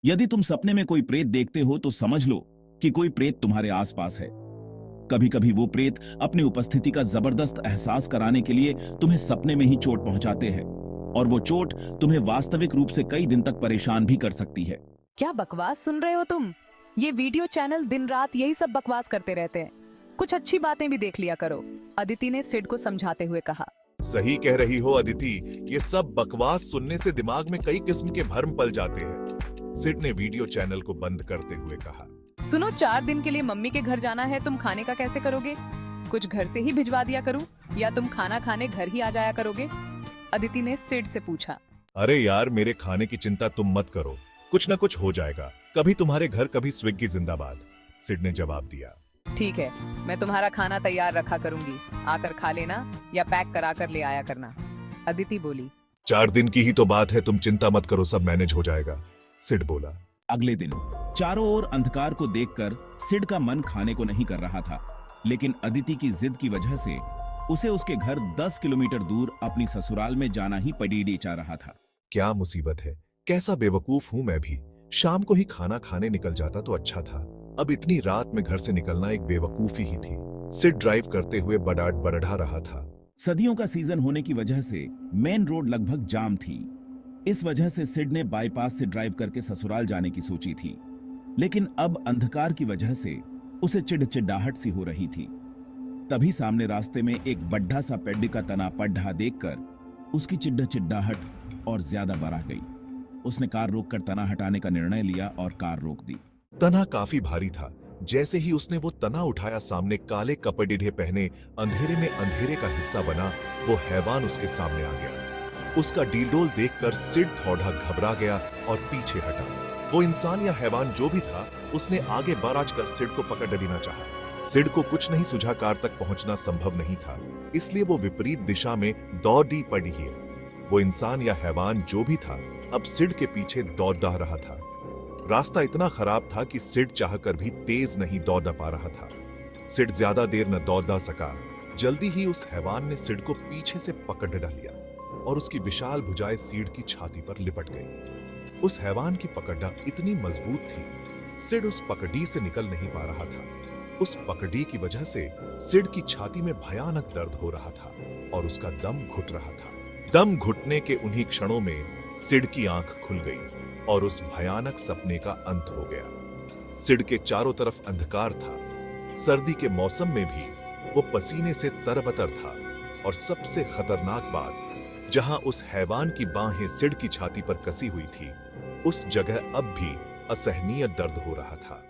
यदि तुम सपने में कोई प्रेत देखते हो तो समझ लो कि कोई प्रेत तुम्हारे आसपास है। कभी कभी वो प्रेत अपनी उपस्थिति का जबरदस्त एहसास कराने के लिए तुम्हें सपने में ही चोट पहुंचाते हैं, और वो चोट तुम्हें वास्तविक रूप से कई दिन तक परेशान भी कर सकती है। क्या बकवास सुन रहे हो तुम? ये वीडियो चैनल दिन रात यही सब बकवास करते रहते हैं। कुछ अच्छी बातें भी देख लिया करो, अदिति ने सिड को समझाते हुए कहा। सही कह रही हो अदिति, ये सब बकवास सुनने से दिमाग में कई किस्म के भ्रम पल जाते हैं। सिड ने वीडियो चैनल को बंद करते हुए कहा। सुनो, 4 दिन के लिए मम्मी के घर जाना है, तुम खाने का कैसे करोगे? कुछ घर से ही भिजवा दिया करूं, या तुम खाना खाने घर ही आ जाया करोगे? अदिति ने सिड से पूछा। अरे यार, मेरे खाने की चिंता तुम मत करो, कुछ न कुछ हो जाएगा। कभी तुम्हारे घर, कभी स्विग्गी जिंदाबाद, सिड ने जवाब दिया। ठीक है, मैं तुम्हारा खाना तैयार रखा करूंगी, आकर खा लेना या पैक करा कर ले आया करना, अदिति बोली। 4 दिन की ही तो बात है, तुम चिंता मत करो, सब मैनेज हो जाएगा, सिड बोला। अगले दिन चारों ओर अंधकार को देखकर सिड का मन खाने को नहीं कर रहा था, लेकिन अदिति की जिद की वजह से उसे उसके घर 10 किलोमीटर दूर अपनी ससुराल में जाना ही पडीडी चाह रहा था। क्या मुसीबत है, कैसा बेवकूफ हूं मैं भी। शाम को ही खाना खाने निकल जाता तो अच्छा था, अब इतनी रात में घर से निकलना एक बेवकूफी ही थी। सिड ड्राइव करते हुए बढ़ा रहा था। सदियों का सीजन होने की वजह से मेन रोड लगभग जाम थी। इस वजह से सिड ने बाईपास से ड्राइव करके ससुराल जाने की सोची थी, लेकिन अब अंधकार की वजह से उसे चिड़चिड़ाहट सी हो रही थी। तभी सामने रास्ते में एक बड्ढा सा पेड़ का तना पड्ढा देखकर उसकी चिड़चिड़ाहट और ज्यादा बढ़ गई। उसने कार रोककर तना हटाने का निर्णय लिया और कार रोक दी। तना काफी भारी था। जैसे ही उसने वो तना उठाया, सामने काले कपड़े पहने अंधेरे में अंधेरे का हिस्सा बना वो हैवान उसके सामने आ गया। उसका डीलडोल देखकर सिड थोड़ा घबरा गया और पीछे हटा। वो इंसान या हैवान जो भी था, उसने आगे बराज कर सिड को पकड़ लेना चाहा। सिड को कुछ नहीं सूझा, कार तक पहुंचना संभव नहीं था, इसलिए वो विपरीत दिशा में दौड़ी पड़ी है। वो इंसान या हैवान जो भी था, अब सिड के पीछे दौड़ रहा था। रास्ता इतना खराब था कि सिड चाहकर भी तेज नहीं दौड़ पा रहा था। सिड ज्यादा देर न दौड़ सका। जल्दी ही उस हैवान ने सिड को पीछे से पकड़ लिया और उसकी विशाल भुजाएं सिड की छाती पर लिपट गई। उस हैवान की पकड़ा इतनी मजबूत थी, सिड उस पकड़ी से निकल नहीं पा रहा था। उस पकड़ी की वजह से सिड की छाती में भयानक दर्द हो रहा था और उसका दम घुट रहा था। दम घुटने के उन्हीं क्षणों में सिड की आंख खुल गई और उस भयानक सपने का अंत हो गया। सिड के चारों तरफ अंधकार था। सर्दी के मौसम में भी वो पसीने से तरबतर था, और सबसे खतरनाक बात, जहां उस हैवान की बाहें सिड की छाती पर कसी हुई थी, उस जगह अब भी असहनीय दर्द हो रहा था।